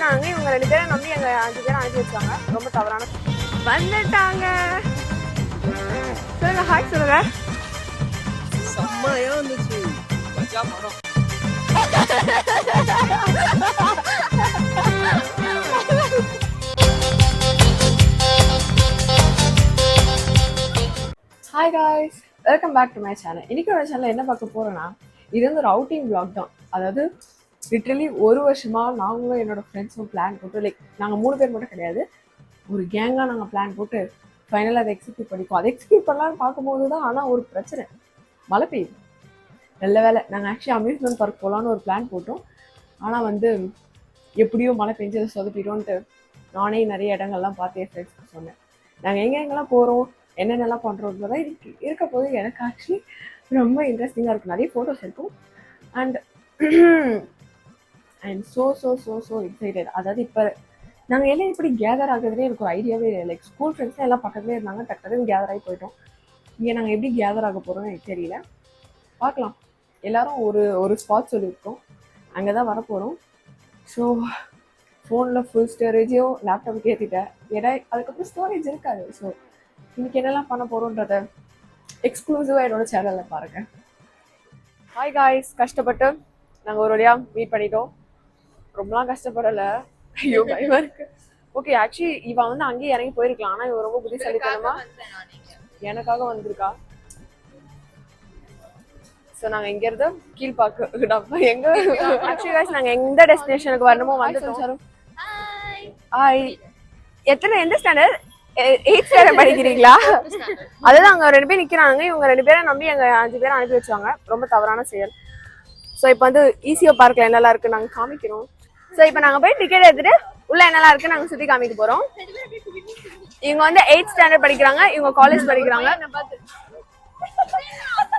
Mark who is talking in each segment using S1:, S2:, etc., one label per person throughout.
S1: நிக்கிறாங்க. இவங்க 2 பேரை நம்பி எங்க 5 பேரை அனுப்பி வச்சாங்க. ரொம்ப தவறான வந்துட்டாங்க. சொல்லுங்க, ஹாய் சொல்லுங்க.
S2: செம்மையா இருந்துச்சு மஜா படம்.
S1: Hi guys, welcome back to my channel. இன்னைக்கு ஒரு சேனல் என்ன பார்க்க போறோம்னா, இது வந்து ஒரு அவுட்டிங் vlog தான். அதாவது லிட்ரலி ஒரு வருஷமா நாங்களும் என்னோட ஃப்ரெண்ட்ஸும் பிளான் போட்டு, லைக் நாங்கள் 3 பேர் மட்டும் கிடையாது, ஒரு கேங்காக நாங்கள் பிளான் போட்டு ஃபைனலாக அதை எக்ஸிக்யூட் பண்ணிப்போம். அதை எக்ஸிக்யூட் பண்ணலான்னு பார்க்கும்போது தான் ஆனால் ஒரு பிரச்சனை, மழை பெய்யுது. நல்ல வேலை நாங்கள் ஆக்சுவலி அம்யூஸ்மெண்ட் பார்க் போகலான்னு ஒரு பிளான் போட்டோம். ஆனால் வந்து எப்படியோ மழை பெஞ்சு அதை சொதப்பிட்டோன்ட்டு நானே நிறைய இடங்கள்லாம் பார்த்து என் ஃப்ரெண்ட்ஸ்க்கு சொன்னேன், நாங்கள் எங்கெங்கெல்லாம் போகிறோம் என்னென்னலாம் பண்ணுறோன்றதான் இருக்க போது எனக்கு ஆக்சுவலி ரொம்ப இன்ட்ரெஸ்டிங்காக இருக்குது. நிறைய ஃபோட்டோஸ் இருக்கும் அண்ட் ஸோ எக்ஸைட்டட். அதாவது இப்போ நாங்கள் எல்லாம் இப்படி கேதர் ஆகுறதுலேயே எனக்கு ஒரு ஐடியாவே இல்லை. லைக் ஸ்கூல் ஃப்ரெண்ட்ஸ்லாம் எல்லாம் பக்கத்துலேயே இருந்தாங்க, டக்குன்னு கேதர் ஆகி போயிட்டோம். இங்கே நாங்கள் எப்படி கேதர் ஆக போகிறோம்னு எனக்கு தெரியல, பார்க்கலாம். எல்லோரும் ஒரு ஸ்பாட் சொல்லியிருக்கோம், அங்கே தான் வரப்போகிறோம். ஸோ ஃபோனில் ஃபுல் ஸ்டோரேஜையும் லேப்டாப்புக்கு ஏற்றிட்டேன், ஏன்னா அதுக்கப்புறம் ஸ்டோரேஜ் இருக்காது. ஸோ இன்னைக்கு என்னெல்லாம் பண்ண போகிறோன்றத எக்ஸ்க்ளூசிவாக என்னோட சேனலில் பாருங்கள். ஹாய் காய்ஸ், கஷ்டப்பட்டு நாங்கள் ஒரு வழியாக மீட் பண்ணிட்டோம். ரொம்பலாம் கஷ்டப்படலை, ஐயோ பயமாக இருக்கு. ஓகே, ஆக்சுவலி இவன் வந்து அங்கேயே இறங்கி போயிருக்கலாம், ஆனால் இவன் ரொம்ப புத்திசாலித்தனமா எனக்காக வந்திருக்கா. ஸோ நாங்கள் இங்கேருந்து கீழ்பாக்கு எங்க ஆக்சுவலி காய்ஸ் நாங்கள் எந்த டெஸ்டினேஷனுக்கு வரணுமோ வந்துட்டோம். ஹாய், எந்த ஸ்டாண்டர்ட்? 8th ஸ்டாண்டர்ட் படிக்கிறீங்களா? அதுதான் அங்கே 2 பேர் நிற்கிறாங்க. இவங்க 2 பேரை நம்பி எங்கள் 5 பேரை அனுப்பி வச்சாங்க. ரொம்ப தவறான செயல். ஸோ இப்போ வந்து ஈஸியாக பார்க்கில் என்னெல்லாம் இருக்குன்னு நாங்கள் காமிக்கிறோம். ஸோ இப்போ நாங்கள் போய் டிக்கெட் எடுத்துட்டு உள்ள என்னெல்லாம் இருக்குன்னு நாங்கள் சுற்றி காமிக்க போகிறோம். இவங்க வந்து 8th ஸ்டாண்டர்ட் படிக்கிறாங்க, இவங்க காலேஜ் படிக்கிறாங்க.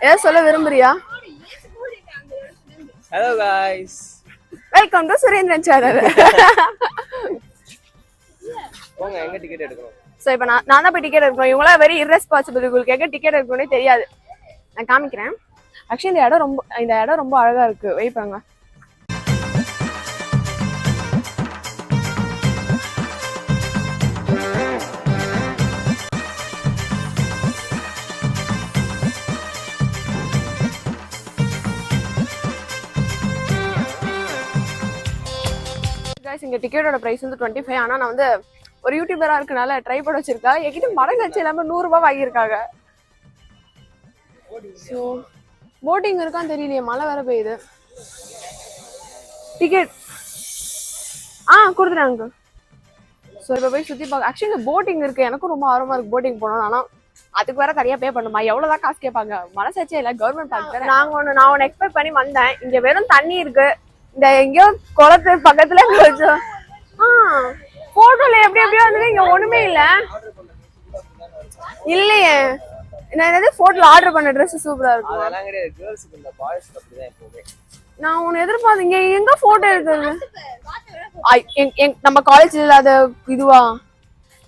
S1: ஏதோ சொல்ல விரும்புறியா?
S2: Hello guys,
S1: welcome to Surendran channel.
S2: போங்க, எங்க டிக்கெட் எடுக்கணும்?
S1: ஸோ இப்போ நான் தான் போய் டிக்கெட் எடுக்கணும். இவங்களாம் வெரி இர்ரெஸ்பான்சிபிள், உங்களுக்கு எங்கே டிக்கெட் எடுக்கணும்னே தெரியாது. நான் காமிக்கிறேன். ஆக்சுவலி இந்த இடம் ரொம்ப அழகா இருக்கு. வெயிட் பண்ணுங்க. இங்க டிக்கெட்டோட பிரைஸ் வந்து 25. ஆனா நான் வந்து ஒரு யூடியூபரா இருக்கனால ட்ரை பண்ண வச்சிருக்கா. என்கிட்ட மரம் கட்சி எல்லாமே 100 ரூபாய் வாங்கியிருக்காங்க. ஸோ போட்டிங் இருக்கான்னு தெரியலையே, மழை வேற பெய்யுது. டிக்கெட் கொடுத்துட்டாங்க. ஸோ இப்போ போய் சுற்றி பார்க்க. ஆக்சுவலி இங்கே போட்டிங் இருக்கு, எனக்கும் ரொம்ப ஆர்வமா இருக்கு போட்டிங் போகணும். ஆனால் அதுக்கு வேற தனியாக பே பண்ணுமா, எவ்வளோதான் காசு கேட்பாங்க? மனசாச்சே இல்லை, கவர்மெண்ட் பார்க்க. நான் ஒன்று எக்ஸ்பெக்ட் பண்ணி வந்தேன். இங்கே வெறும் தண்ணி இருக்கு, இந்த எங்கேயோ குளத்து பக்கத்துல கொஞ்சம் போட்டோல எப்படியோ வந்து இங்க ஒண்ணுமே இல்லையே. நான் என்னது போட்டோல ஆர்டர் பண்ண ட்ரெஸ் சூப்பரா இருக்கும்.
S2: அதெல்லாம் கிடையாது, கேர்ள்ஸ்க்கு இல்ல, பாய்ஸ்க்கு அப்படிதான் எப்பவுமே.
S1: நான் உன்னை எதிர்பார்த்தேன். இங்க எங்க போட்டோ எடுக்கிறது? நம்ம காலேஜ்ல இல்லாத இதுவா?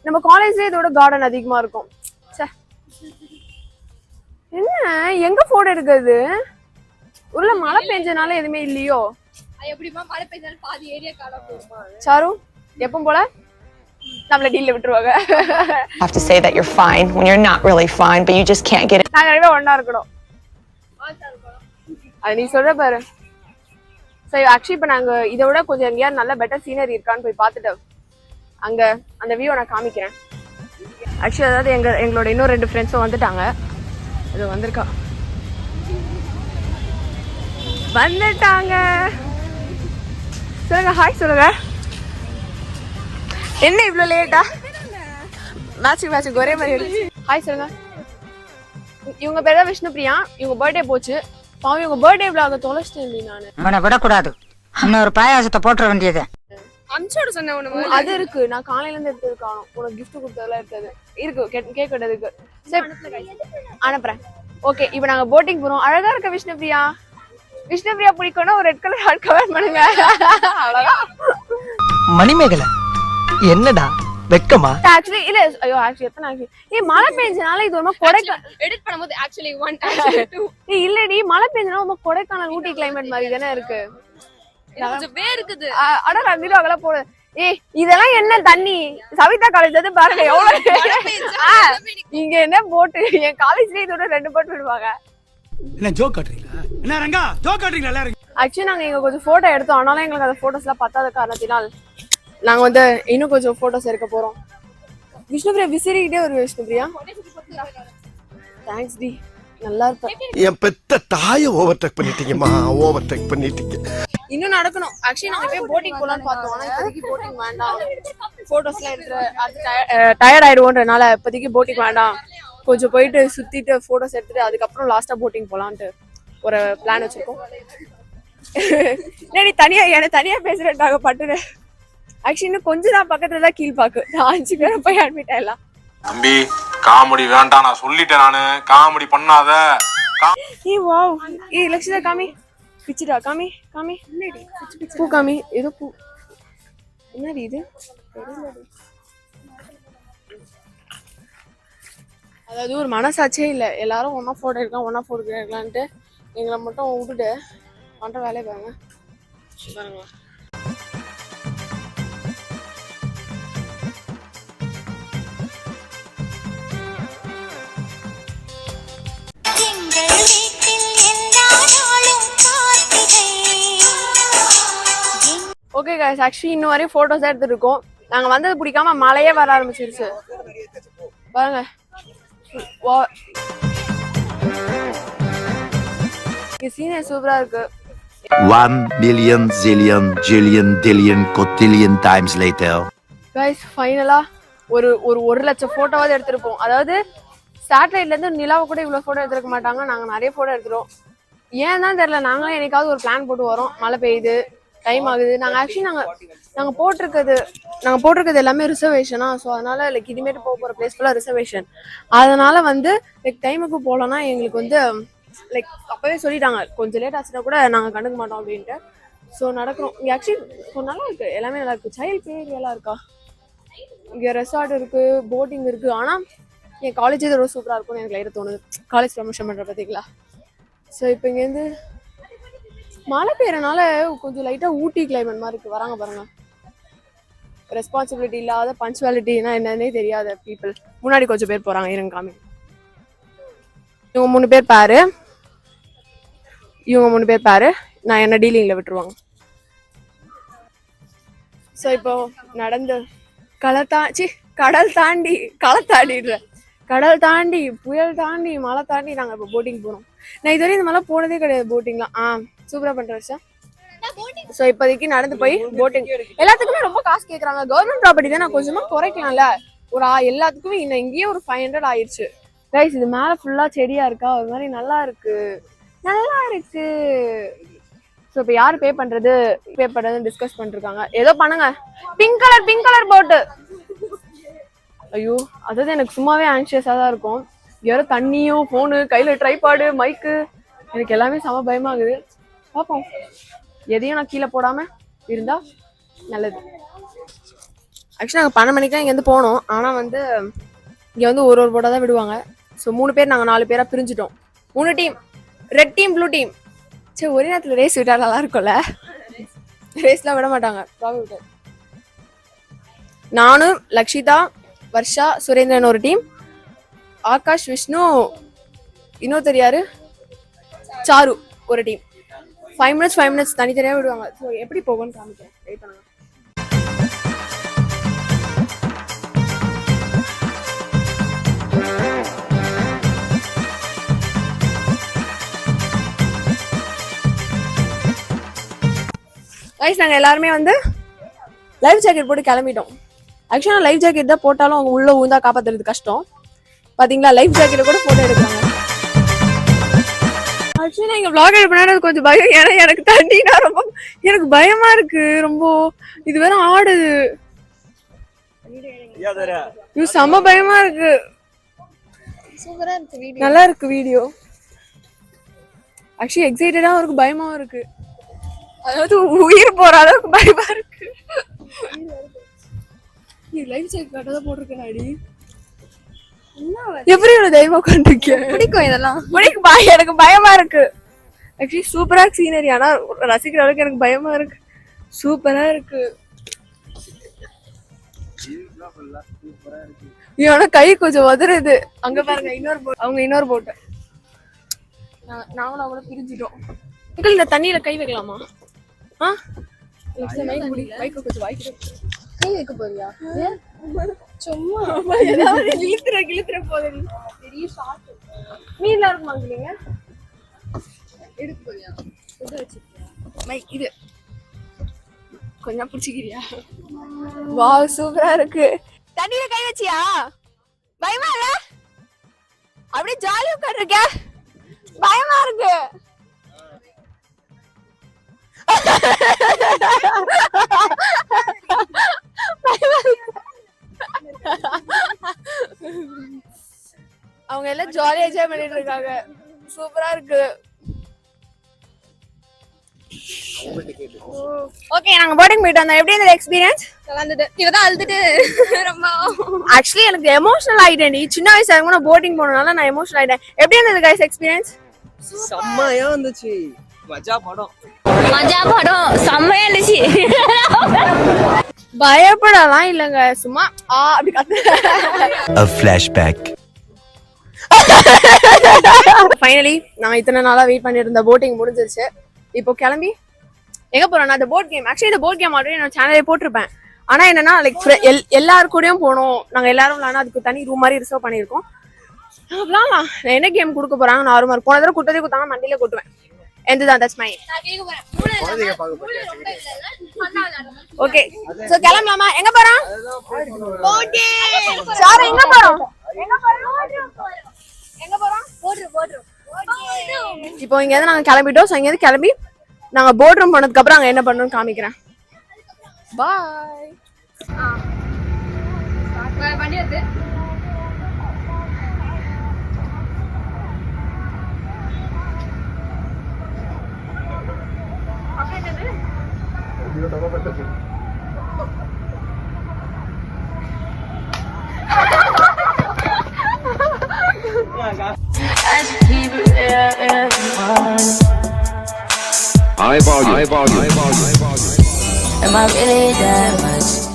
S1: நம்ம காலேஜ்ல இதோட கார்டன் அதிகமா இருக்கும். என்ன எங்க போட்டோ எடுக்கிறது? உள்ள மழை பெஞ்சனால எதுவுமே இல்லையோ?
S3: எப்படிமா மழை பெய்தாலும் பாதி ஏரியா காண போகுமா?
S1: சாரு எப்பவும் போல நம்மள டீல்ல விட்டுருவாங்க.
S4: Have to say that you're fine when you're not really fine, but you just can't get it.
S1: நாங்க 2 பேரும் ஒண்ணா இருக்கணும். அது நீ சொல்ற பாரு. சரி, ஆக்சுவலி இப்போ நாங்க இதை விட கொஞ்சம் எங்கேயாவது நல்ல பெட்டர் சீனரி இருக்கான்னு போய் பார்த்துட்டு அங்க அந்த வியூ நான் காமிக்கிறேன். ஆக்சுவலி அதாவது எங்களோட இன்னும் 2 ஃப்ரெண்ட்ஸும் வந்துட்டாங்க. இது வந்துட்டாங்க. சொல்லுங்க, ஹாய் சொல்லுங்க. என்ன இவ்வளோ லேட்டா? மேட்சிங் ஒரே மாதிரி. ஹாய் சொல்லுங்க. இவங்க பேர் தான் விஷ்ணுபிரியா. இவங்க பர்த்டே போச்சு. பாவம், இவங்க பர்த்டே விளாக தொலைச்சிட்டேன் நான்.
S5: அவனை விடக்கூடாது, இன்னொரு பாயாசத்தை போட்டுற வேண்டியது.
S3: அம்சோட சொன்ன ஒண்ணு
S1: அது இருக்கு, நான் காலையில இருந்து எடுத்தது காணும். உனக்கு கிஃப்ட் கொடுத்ததெல்லாம் இருக்கு கேக் கட்டதுக்கு. சரி அனுப்புறேன். ஓகே, இப்போ நாங்க போட்டிங் போறோம். அழகா இருக்க விஷ்ணுபிரியா. விஷ்ணுபிரியா பிடிக்கும்னா ஒரு ரெட் கலர் ஹார்ட் கமெண்ட் பண்ணுங்க. அவ்வளவுதான்.
S6: மணிமேகலை என்னடா வெக்கமா?
S1: ஆக்சுவலி இல்ல, ஐயோ ஆக்சுவலி எத்தனை ஆக்சுவலி மழை பெஞ்சனால இது ஒரு
S3: எடிட் பண்ணும்போது ஆக்சுவலி 1 2
S1: இல்லடி, மழை பெஞ்சனால ரொம்ப கொடைக்கானல் ஊட்டி கிளைமேட் மாதிரி தானே இருக்கு.
S3: கொஞ்சம் வே இருக்குது.
S1: அட நான் வீடியோ அகல போடு. ஏய் இதெல்லாம் என்ன தண்ணி? சவிதா காலேஜ் வந்து பாருங்க எவ்வளவு இங்க என்ன போட்டு, என் காலேஜ்லயே இதோட 2 போட் விடுவாங்க.
S7: என்ன ஜோக் காட்டுறீங்களா? என்ன ரங்கா ஜோக் காட்டுறீங்களா எல்லாரும்?
S1: ஆக்சுவலி நாங்க இங்க கொஞ்சம் போட்டோ எடுத்தோம், ஆனாலும் எங்களுக்கு அந்த போட்டோஸ் எல்லாம் பத்தாத காரணத்தினால் நாங்க வந்து இன்னும் கொஞ்சம் போட்டோஸ் எடுக்க போறோம். விஷ்ணுபிரியா விசிறிக்கிட்டே ஒரு விஷ்ணுபிரியா தேங்க்ஸ் டி, நல்லா இருப்பேன்.
S8: என் பெத்த தாயை ஓவர்டேக் பண்ணிட்டீங்கம்மா, ஓவர்டேக் பண்ணிட்டீங்க.
S1: இன்னும் நடக்கணும். ஆக்சுவலி நாங்க போய் போட்டிங் போலான்னு பார்த்தோம், ஆனா இப்போதைக்கு போட்டிங் வேண்டாம், போட்டோஸ்லாம் எடுத்து டயர்ட் ஆயிடுவோன்றனால இப்போதைக்கு போட்டிங் வேண்டாம், கொஞ்சம் போயிட்டு சுத்திட்டு போட்டோஸ் எடுத்துட்டு அதுக்கப்புறம் லாஸ்டா போட்டிங் போலான்ட்டு ஒரு பிளான் வச்சிருக்கோம். நீ தனியா எனக்கு தனியா பேசுறேன்டாங்க பட்டுன்னு. ஆக்சுவலி இன்னும் கொஞ்சம் தான் பக்கத்துல தான் கீழ்பாக்கு, 5 பேரும் போய் அட்மிட் ஆயிடலாம்.
S9: தம்பி காமெடி வேண்டாம், நான் சொல்லிட்டேன், நானு காமெடி பண்ணாத.
S1: ஏய் வாவ், ஏய் லக்ஷிதா காமி, பிச்சுடா காமி காமி, பூ காமி, ஏதோ பூ, என்னடி இது? அதாவது ஒரு மனசாட்சியே இல்லை, எல்லாரும் ஒன்னா போட்டோ எடுக்கலான்ட்டு எங்களை மட்டும் விட்டுட்டு பண்ற வேலையை பாருங்க பாருங்க. ஓகே गाइस, ஆக்சுவலி இன்னும் வரையும் போட்டோஸ் தான் எடுத்துட்டு இருக்கோம். நாங்க வந்தது பிடிக்காம மழையே வர ஆரம்பிச்சிருச்சு பாருங்க. சீனியர் சூப்பரா இருக்கு.
S10: 1 million zillion jillion dillion cotillion times later.
S1: Guys ஃபைனலா ஒரு 1 லட்சம் போட்டோவாவது எடுத்திருப்போம். அதாவது சேட்டலைட்ல இருந்து நிலாவை கூட இவ்வளவு போட்டோ எடுத்துருக்க மாட்டாங்க, நாங்க நிறைய போட்டோ எடுத்துரும். ஏன் தான் தெரியல, நாங்களும் என்னைக்காவது ஒரு பிளான் போட்டு வரோம், மழை பெய்யுது, டைம் ஆகுது. நாங்க ஆக்சுவலி நாங்க போட்டிருக்கிறது எல்லாமே ரிசர்வேஷனா, ஸோ அதனால லைக் இனிமேட்டு போற பிளேஸ் ஃபுல்லா ரிசர்வேஷன். அதனால வந்து லைக் டைமுக்கு போகலன்னா எங்களுக்கு வந்து லைக் அப்பவே சொல்லிட்டாங்க, கொஞ்சம் லேட் ஆச்சுன்னா கூட நாங்க கண்டுக்க மாட்டோம் அப்படின்ட்டு. ஸோ நடக்கிறோம். இங்கே ஆக்சுவலி நல்லா இருக்கு, எல்லாமே நல்லா இருக்கு. சைல்ட் பிளே ஏரியாலாம் இருக்கா, இங்கே ரெசார்ட் இருக்கு, போட்டிங் இருக்கு. ஆனா என் காலேஜ் இதோட சூப்பரா இருக்கும்னு எனக்கு லைட்டாக தோணுது, காலேஜ் ப்ரமோஷன் பண்ற பார்த்தீங்களா. ஸோ இப்போ இங்கேருந்து மழை பெய்யறனால கொஞ்சம் லைட்டா ஊட்டி கிளைமேட் மாதிரி இருக்கு. வராங்க பாருங்க, ரெஸ்பான்சிபிலிட்டி இல்லாத பஞ்சுவாலிட்டினா என்னன்னே தெரியாத பீப்புள் முன்னாடி கொஞ்சம் பேர் போறாங்க. இருங்க காமி, இவங்க 3 பேர் பாரு, நான் என்ன டீலிங்ல விட்டுருவாங்க. ஸோ இப்போ நடந்து கடல் தாண்டி புயல் தாண்டி மழை தாண்டி நாங்க இப்போ போட்டிங் போறோம். நான் இதுவரை இந்த மாதிரிலாம் போனதே கிடையாது போட்டிங்லாம். சூப்பரா பண்ற விஷயம். ஸோ இப்போதைக்கு நடந்து போய் போட்டிங், எல்லாத்துக்குமே ரொம்ப காசு கேட்கறாங்க. கவர்மெண்ட் ப்ராப்பர்ட்டி தான், நான் கொஞ்சமா குறைக்கலாம்ல. ஒரு எல்லாத்துக்குமே இன்னும் இங்கேயே ஒரு 500 ஆயிடுச்சு. கைஸ் இது மேல ஃபுல்லா செடியா இருக்கா, ஒரு மாதிரி நல்லா இருக்கு. ஸோ இப்போ யார் பே பண்றதுன்னு டிஸ்கஸ் பண்ணிருக்காங்க. ஏதோ பண்ணுங்க. பிங்க் கலர் போட்டு, ஐயோ அதாவது எனக்கு சும்மாவே ஆன்சியஸா தான் இருக்கும். யாரோ தண்ணியும் போனு கையில ட்ரைபாடு மைக்கு, எனக்கு எல்லாமே செம பயமாகுது. பார்ப்போம், எதையும் நான் கீழே போடாம இருந்தா நல்லது. ஆக்சுவலி நாங்கள் 12 மணிக்கு தான் இங்கேருந்து போனோம், ஆனால் வந்து இங்கே வந்து ஒரு போட்டால் தான் விடுவாங்க. ஸோ 3 பேர், நாங்கள் 4 பேராக பிரிஞ்சுட்டோம். 3 team, red team blue team. சரி ஒரே நேரத்தில் ரேஸ் விட்டா நல்லா இருக்கும்ல. ரேஸ்லாம் விட மாட்டாங்க. நானும் லக்ஷிதா, வர்ஷா, சுரேந்திரன் ஒரு டீம், ஆகாஷ், விஷ்ணு, இன்னொருத்தர் யாரு, சாரு ஒரு டீம். 5 மினிட்ஸ் தனித்தனியாக விடுவாங்க. ஸோ எப்படி போகும்னு காமிக்கிறேன், வெயிட் பண்ணுங்க. கைஸ் நாங்கள் எல்லாருமே வந்து லைஃப் ஜாக்கெட் போட்டு கிளம்பிட்டோம். ஆக்சுவலாக லைஃப் ஜாக்கெட் தான் போட்டாலும் அவங்க உள்ள ஊந்தா காப்பாத்துறது கஷ்டம். பாத்தீங்களா, லைஃப் ஜாக்கெட்டை கூட போட்டோ எடுக்கிறாங்க. ஆக்சுவலி நான் இங்கே vlog எடுப்பேன் கொஞ்சம் பயம், ஏன்னா எனக்கு தண்ணினா ரொம்ப எனக்கு பயமா இருக்கு ரொம்ப. இது வேற ஆடுது, இது செம்ம பயமா இருக்கு. நல்லா இருக்கு வீடியோ. ஆக்சுவலி எக்ஸைட்டடாகவும் இருக்கு, பயமாவும் இருக்கு. அதாவது உயிர் போற அளவுக்கு பயமா இருக்கு. லைஃப் ஜாக்கெட் தான் போட்டிருக்கேன். எப்படி இவ்வளவு தைரியமா உட்காந்துருக்கேன்? பிடிக்கும், இதெல்லாம் பிடிக்கும். எனக்கு பயமா இருக்கு. ஆக்சுவலி சூப்பரா சீனரி, ஆனா ரசிக்கிற அளவுக்கு எனக்கு பயமா இருக்கு. சூப்பரா இருக்கு. இவனோட கை கொஞ்சம் உதறுது. அங்க பாருங்க இன்னொரு போட், அவங்க இன்னொரு போட்டு. நாங்களும் அவங்கள பிரிஞ்சிட்டோம். அங்கிள் இந்த தண்ணியில கை வைக்கலாமா? மைக்கு கொஞ்சம் வாய்க்கு கை வைக்க போறியா? சும்மா கிளுத்துற போதும். பெரிய ஷார்ட் மீன்லாம் இருக்குமா நீங்க எடுக்க போறியா? மைக் இது கொஞ்சம் பிடிச்சிக்கிறியா? வாவ் சூப்பரா இருக்கு. தண்ணியில கை வச்சியா? பயமா இல்ல? அப்படியே ஜாலியா உட்கார்ந்திருக்க. பயமா இருக்கு. அவங்க எல்லாம் ஜாலியா என்ஜாய் பண்ணிட்டு இருக்காங்க. சூப்பரா இருக்கு. ஓகே நாங்க போட்டிங் போயிட்டு வந்தோம். எப்படி இருந்தது எக்ஸ்பீரியன்ஸ்?
S3: வந்துட்டு இவதான் அழுதுட்டு ரொம்ப
S1: ஆக்சுவலி எனக்கு எமோஷனல் ஆயிட்டேன். சின்ன வயசுல இருக்கும் நான் போட்டிங் போனனால நான் எமோஷனல் ஆயிட்டேன். எப்படி இருந்தது கைஸ் எக்ஸ்பீரியன்ஸ்?
S2: செம்மையா இருந்துச்சு. மஜா படம்
S3: செம்மையா இருந்துச்சு.
S1: பயப்படலாம் இல்லங்க, சும்மா அப்படி கத்து.
S10: A flashback.
S1: ஃபைனலி நான் இத்தனை நாளா வெயிட் பண்ணிருந்த போட்டிங் முடிஞ்சிருச்சு. இப்போ கிளம்பி எங்க போறோம்னா அந்த போட் கேம். ஆக்சுவலி இந்த போட் கேம் ஆல்ரெடி நான் சேனலே போட்டிருப்பேன். ஆனா என்னன்னா லைக் எல்லாரு கூடயும் போனோம். நாங்க எல்லாரும் விளாண்டோம். அதுக்கு தனி ரூம் மாதிரி ரிசர்வ் பண்ணிருக்கோம். விளாடலாம். என்ன கேம் கொடுக்க போறாங்க? நார்மல் இருக்கும். போன தடவை குட்டதே குத்தாங்க மண்டியில கொட்டுவேன். எந்ததான் தட்ஸ் மை. ஓகே சோ கிளம்பலாமா? எங்க போறோம்? ஓகே சார் எங்க போறோம்? இப்போ இங்க இருந்து நாங்க கிளம்பிட்டோம். சோ இங்க இருந்து கிளம்பி நாங்க போட் ரூம் போனதுக்கு அப்புறம் அங்க என்ன பண்ணணும்னு காமிக்கிறேன். பாய்.
S3: வண்டி வந்து
S10: High volume.
S4: Am I really that much?